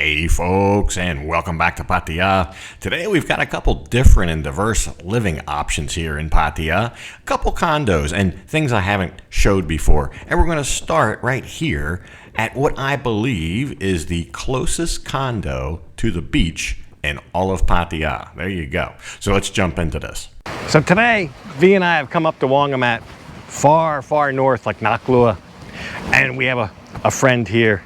Hey folks, and welcome back to Pattaya. Today we've got a couple different and diverse living options here in Pattaya, a couple condos and things I haven't showed before. And we're going to start right here at what I believe is the closest condo to the beach in all of Pattaya. There you go. So let's jump into this. So today, V and I have come up to Wongamat, far north like Naklua, and we have a friend here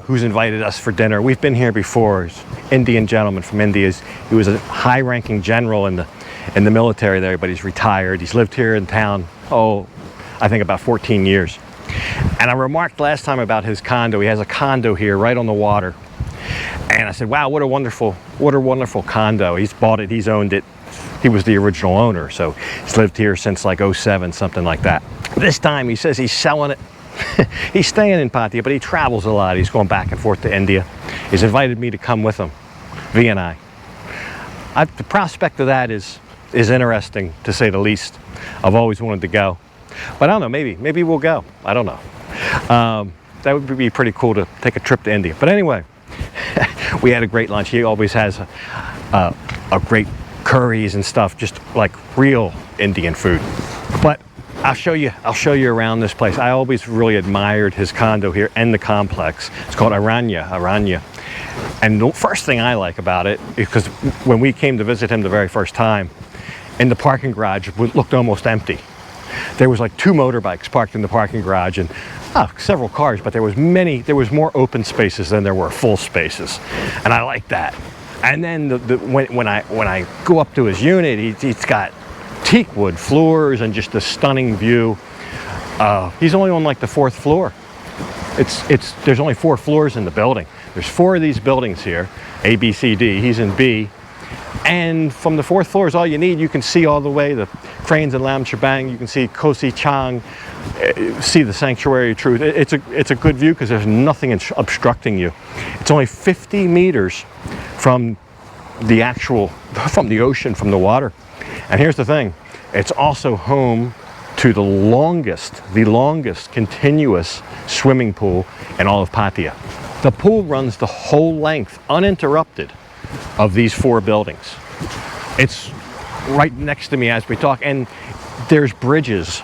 who's invited us for dinner. We've been here before. He's an Indian gentleman from India. He was a high-ranking general in the military there, but he's retired. He's lived here in town, I think about 14 years. And I remarked last time about his condo. He has a condo here right on the water. And I said, wow, what a wonderful condo. He's bought it, he's owned it. He was the original owner, so he's lived here since like 07, something like that. This time he says he's selling it. He's staying in Pattaya, but he travels a lot. He's going back and forth to India. He's invited me to come with him, V and I. The prospect of that is interesting, to say the least. I've always wanted to go. But I don't know, maybe we'll go. I don't know. That would be pretty cool to take a trip to India. But anyway, we had a great lunch. He always has a great curries and stuff, just like real Indian food. But I'll show you around this place. I always really admired his condo here and the complex. It's called Aranya. And the first thing I like about it is because when we came to visit him the very first time, in the parking garage, it looked almost empty. There was like 2 motorbikes parked in the parking garage and several cars, but there was more open spaces than there were full spaces. And I like that. And then when I go up to his unit, he's got teak wood floors and just a stunning view. He's only on like the 4th floor. There's only 4 floors in the building. There's 4 of these buildings here, A, B, C, D. He's in B. And from the 4th floor is all you need. You can see all the way the cranes and Lam Chabang. You can see Kosi Chang, see the Sanctuary of Truth. It's a good view because there's nothing obstructing you. It's only 50 meters from the ocean, from the water. And here's the thing, it's also home to the longest continuous swimming pool in all of Pattaya. The pool runs the whole length, uninterrupted, of these 4 buildings. It's right next to me as we talk, and there's bridges,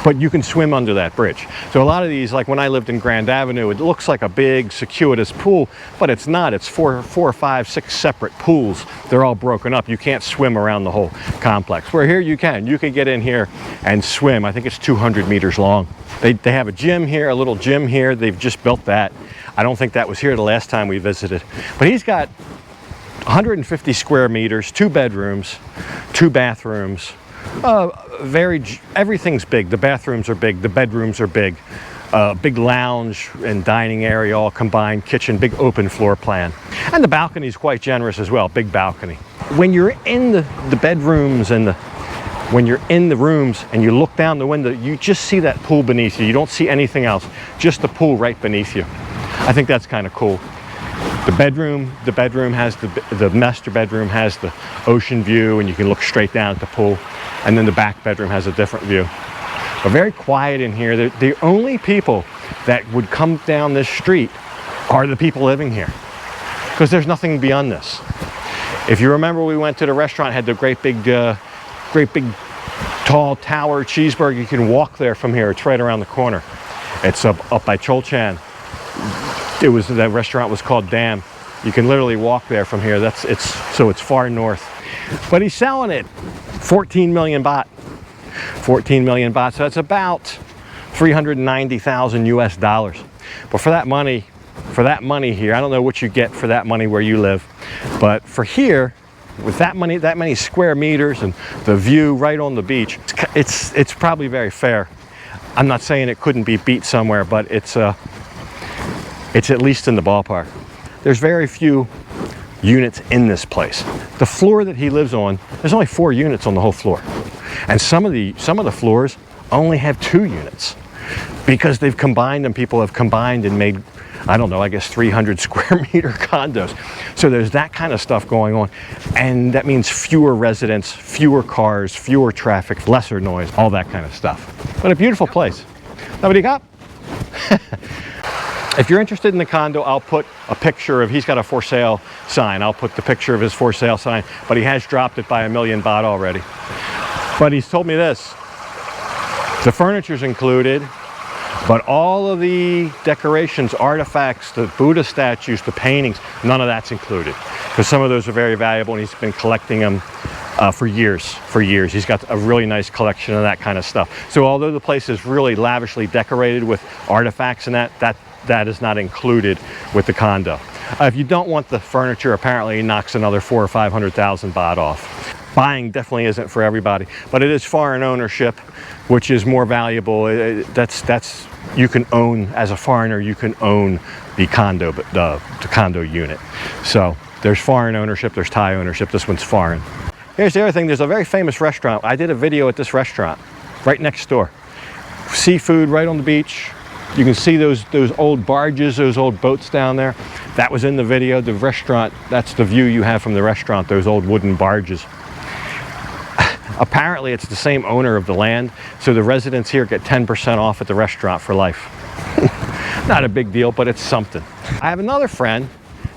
but you can swim under that bridge. So a lot of these, like when I lived in Grand Avenue, it looks like a big circuitous pool, but it's not. It's 4 or 5, 6 separate pools. They're all broken up. You can't swim around the whole complex. Where here you can. You can get in here and swim. I think it's 200 meters long. They have a gym here, a little gym here. They've just built that. I don't think that was here the last time we visited. But he's got 150 square meters, 2 bedrooms, 2 bathrooms. Everything's big. The bathrooms are big, the bedrooms are big, big lounge and dining area all combined, kitchen, big open floor plan. And the balcony is quite generous as well, big balcony. When you're in the bedrooms and when you're in the rooms and you look down the window, you just see that pool beneath you. You don't see anything else, just the pool right beneath you. I think that's kind of cool. The bedroom has the master bedroom has the ocean view, and you can look straight down at the pool. And then the back bedroom has a different view. But very quiet in here. The only people that would come down this street are the people living here, because there's nothing beyond this. If you remember, we went to the restaurant, had the great big tall tower cheeseburger. You can walk there from here. It's right around the corner. It's up by Cholchan. That restaurant was called Dam. You can literally walk there from here. It's far north. But he's selling it 14 million baht. 14 million baht. So that's about 390,000 US dollars. But for that money here, I don't know what you get for that money where you live, but for here, with that many square meters and the view right on the beach, it's probably very fair. I'm not saying it couldn't be beat somewhere, but it's at least in the ballpark. There's very few units in this place. The floor that he lives on, there's only 4 units on the whole floor. And some of the floors only have 2 units because they've combined them. People have combined and made, I don't know, I guess 300 square meter condos. So there's that kind of stuff going on. And that means fewer residents, fewer cars, fewer traffic, lesser noise, all that kind of stuff. But a beautiful place. Nobody got? If you're interested in the condo, I'll put a picture of, he's got a for sale sign. I'll put the picture of his for sale sign, but he has dropped it by 1 million baht already. But he's told me this, the furniture's included, but all of the decorations, artifacts, the Buddha statues, the paintings, none of that's included. Because some of those are very valuable and he's been collecting them for years. He's got a really nice collection of that kind of stuff. So although the place is really lavishly decorated with artifacts and that is not included with the condo. If you don't want the furniture, apparently he knocks another 400,000 or 500,000 baht off. Buying definitely isn't for everybody, but it is foreign ownership, which is more valuable. That's you can own, as a foreigner, you can own the condo, but the condo unit. So there's foreign ownership, there's Thai ownership. This one's foreign. Here's the other thing. There's a very famous restaurant. I did a video at this restaurant right next door. Seafood right on the beach. You can see those old barges, those old boats down there. That was in the video. The restaurant, that's the view you have from the restaurant, those old wooden barges. Apparently it's the same owner of the land, so the residents here get 10% off at the restaurant for life. Not a big deal, but it's something. I have another friend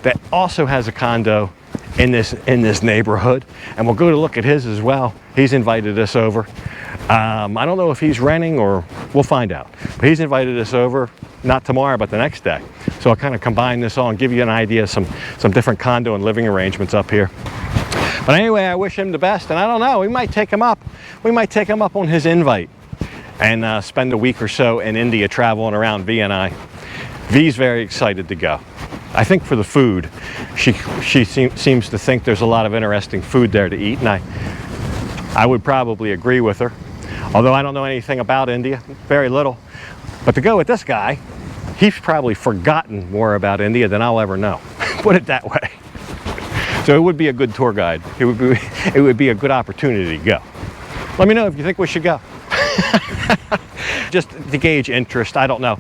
that also has a condo in this neighborhood, and we'll go to look at his as well. He's invited us over. I don't know if he's renting, or we'll find out. But he's invited us over, not tomorrow, but the next day. So I'll kind of combine this all and give you an idea of some different condo and living arrangements up here. But anyway, I wish him the best, and I don't know, we might take him up. We might take him up on his invite and spend a week or so in India traveling around V&I. V's very excited to go. I think for the food, she seems to think there's a lot of interesting food there to eat, and I would probably agree with her. Although I don't know anything about India, very little. But to go with this guy, he's probably forgotten more about India than I'll ever know. Put it that way. So it would be a good tour guide. It would be a good opportunity to go. Let me know if you think we should go. Just to gauge interest, I don't know,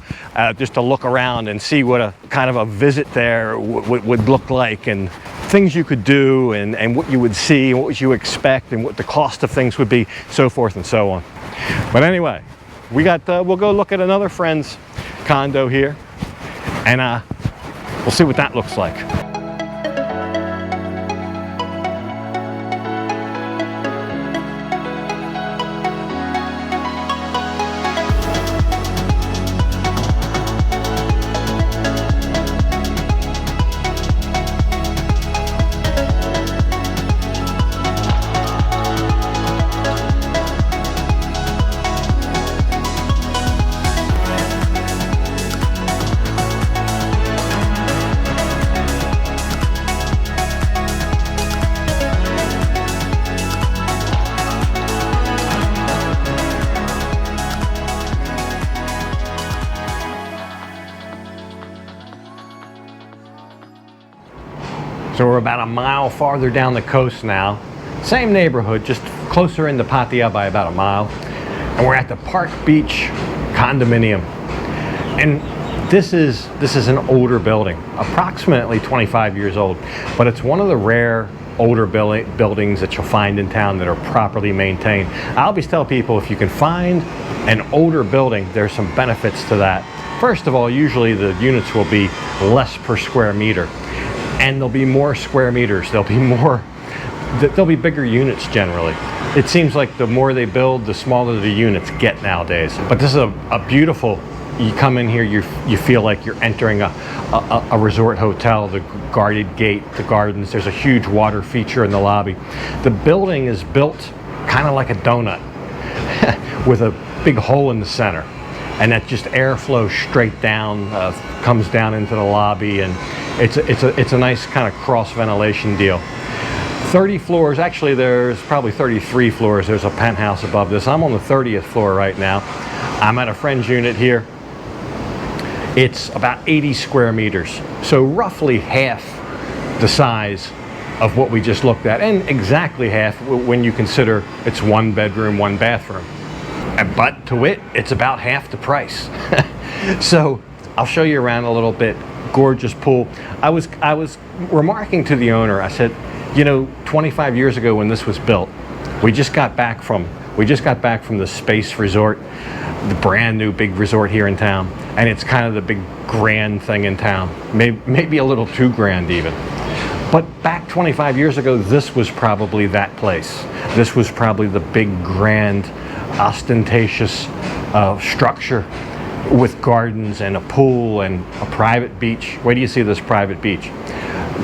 just to look around and see what a kind of a visit there would look like, and things you could do, and what you would see, and what you expect, and what the cost of things would be, so forth and so on. But anyway, we'll go look at another friend's condo here, and we'll see what that looks like. So we're about a mile farther down the coast now. Same neighborhood, just closer into Pattaya by about a mile. And we're at the Park Beach condominium. And this is an older building, approximately 25 years old, but it's one of the rare older buildings that you'll find in town that are properly maintained. I always tell people, if you can find an older building, there's some benefits to that. First of all, usually the units will be less per square meter, and there'll be more square meters. There'll be bigger units generally. It seems like the more they build, the smaller the units get nowadays. But this is a beautiful, you come in here, you feel like you're entering a resort hotel, the guarded gate, the gardens. There's a huge water feature in the lobby. The building is built kind of like a donut with a big hole in the center. And that just air flows straight down, comes down into the lobby, and it's a nice kind of cross ventilation deal. 30 floors, actually there's probably 33 floors. There's a penthouse above this. I'm on the 30th floor right now. I'm at a friend's unit here. It's about 80 square meters, so roughly half the size of what we just looked at, and exactly half when you consider it's 1 bedroom, 1 bathroom. But to wit, it's about half the price. So I'll show you around a little bit. Gorgeous pool. I was remarking to the owner, I said, you know, 25 years ago when this was built, we just got back from the Space Resort, the brand new big resort here in town. and it's kind of the big grand thing in town. Maybe a little too grand even. But back 25 years ago, this was probably that place. This was probably the big, grand, ostentatious structure with gardens and a pool and a private beach. Where do you see this private beach?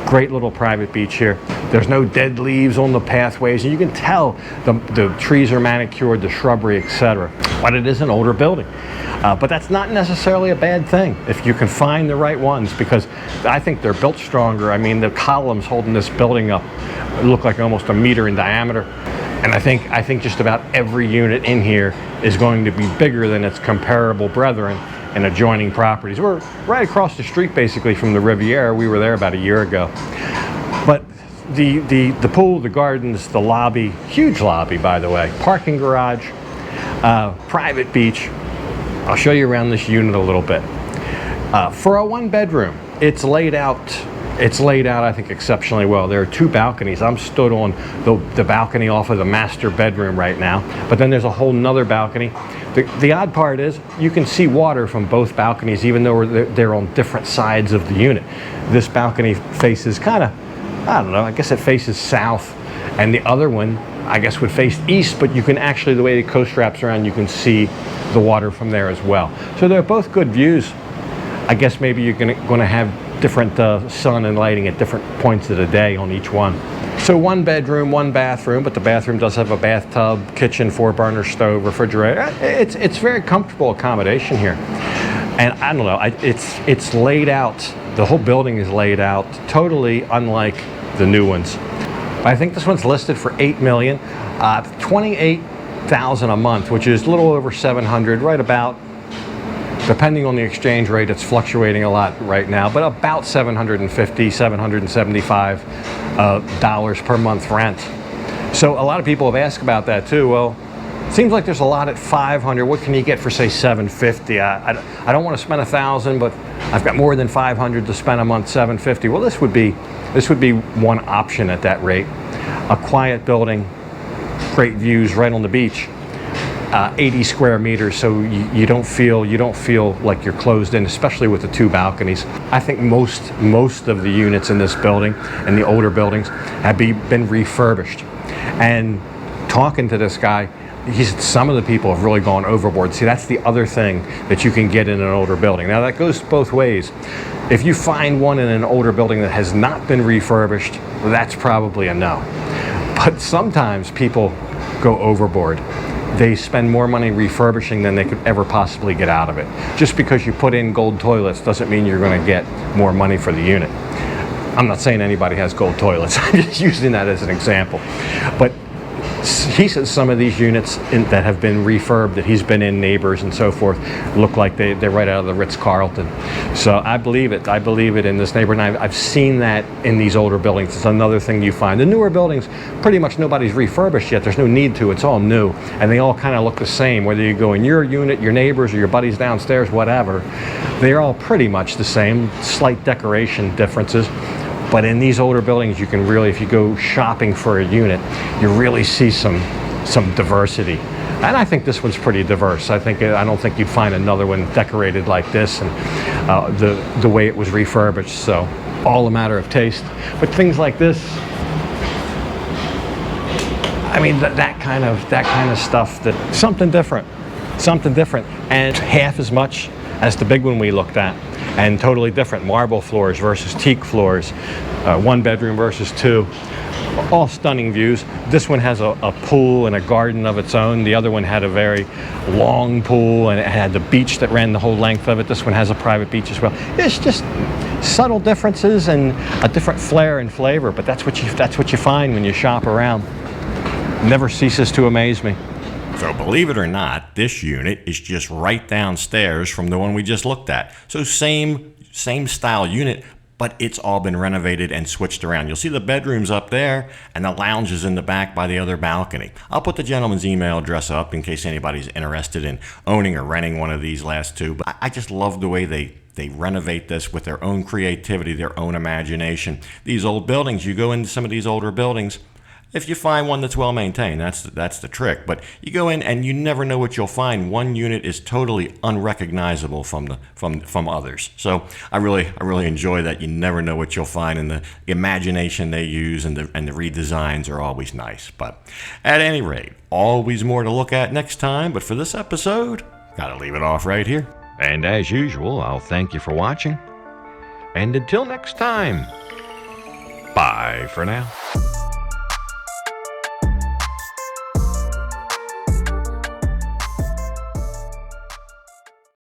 Great little private beach here. There's no dead leaves on the pathways, and you can tell the trees are manicured, the shrubbery, etc. But it is an older building. But that's not necessarily a bad thing if you can find the right ones, because I think they're built stronger. I mean, the columns holding this building up look like almost a meter in diameter. And I think just about every unit in here is going to be bigger than its comparable brethren in adjoining properties. We're right across the street basically from the Riviera. We were there about a year ago. But the pool, the gardens, the lobby, huge lobby by the way, parking garage, private beach. I'll show you around this unit a little bit. For a one bedroom, it's laid out, I think, exceptionally well. There are two balconies. I'm stood on the balcony off of the master bedroom right now, but then there's a whole nother balcony. The odd part is you can see water from both balconies, even though they're on different sides of the unit. This balcony faces kind of, I don't know, I guess it faces south, and the other one, I guess, would face east, but you can actually, the way the coast wraps around, you can see the water from there as well. So they're both good views. I guess maybe you're going to have different sun and lighting at different points of the day on each one. So one bedroom, one bathroom, but the bathroom does have a bathtub, kitchen, 4-burner stove, refrigerator. It's very comfortable accommodation here. And I don't know, it's laid out, the whole building is laid out totally unlike the new ones. I think this one's listed for $8 million, $28,000 a month, which is a little over $700, right about, depending on the exchange rate, it's fluctuating a lot right now, but about $750, $775 dollars per month rent. So a lot of people have asked about that too. Well, it seems like there's a lot at $500. What can you get for say $750? I don't want to spend $1,000, but I've got more than $500 to spend a month. $750. Well, this would be one option at that rate. A quiet building, great views right on the beach. 80 square meters, so you don't feel like you're closed in, especially with the two balconies. I think most of the units in this building and the older buildings have been refurbished. And talking to this guy, he said some of the people have really gone overboard. See, that's the other thing that you can get in an older building. Now that goes both ways. If you find one in an older building that has not been refurbished, that's probably a no. But sometimes people go overboard. They spend more money refurbishing than they could ever possibly get out of it. Just because you put in gold toilets doesn't mean you're going to get more money for the unit. I'm not saying anybody has gold toilets. I'm just using that as an example. But he says some of these units that have been refurbed, that he's been in, neighbors and so forth, look like they're right out of the Ritz-Carlton. So I believe it. I believe it in this neighborhood. I've seen that in these older buildings. It's another thing you find. The newer buildings, pretty much nobody's refurbished yet. There's no need to. It's all new. And they all kind of look the same, whether you go in your unit, your neighbors, or your buddies downstairs, whatever. They're all pretty much the same, slight decoration differences. But in these older buildings, you can really, if you go shopping for a unit, you really see some diversity. And I think this one's pretty diverse. I don't think you'd find another one decorated like this, and the way it was refurbished. So all a matter of taste. But things like this, I mean, that kind of stuff, that something different, and half as much as the big one we looked at. And totally different, marble floors versus teak floors, one bedroom versus two, all stunning views. This one has a pool and a garden of its own. The other one had a very long pool and it had the beach that ran the whole length of it. This one has a private beach as well. It's just subtle differences and a different flair and flavor, but that's what you find when you shop around. Never ceases to amaze me. So believe it or not, this unit is just right downstairs from the one we just looked at. So same style unit, but it's all been renovated and switched around. You'll see the bedrooms up there and the lounge is in the back by the other balcony. I'll put the gentleman's email address up in case anybody's interested in owning or renting one of these last two. But I just love the way they renovate this with their own creativity, their own imagination. These old buildings, you go into some of these older buildings, if you find one that's well maintained. That's the trick. But you go in and you never know what you'll find. One unit is totally unrecognizable from others. So I really enjoy that. You never know what you'll find, and the imagination they use and the redesigns are always nice. But at any rate, always more to look at next time. But for this episode, gotta leave it off right here. And as usual, I'll thank you for watching. And until next time, bye for now.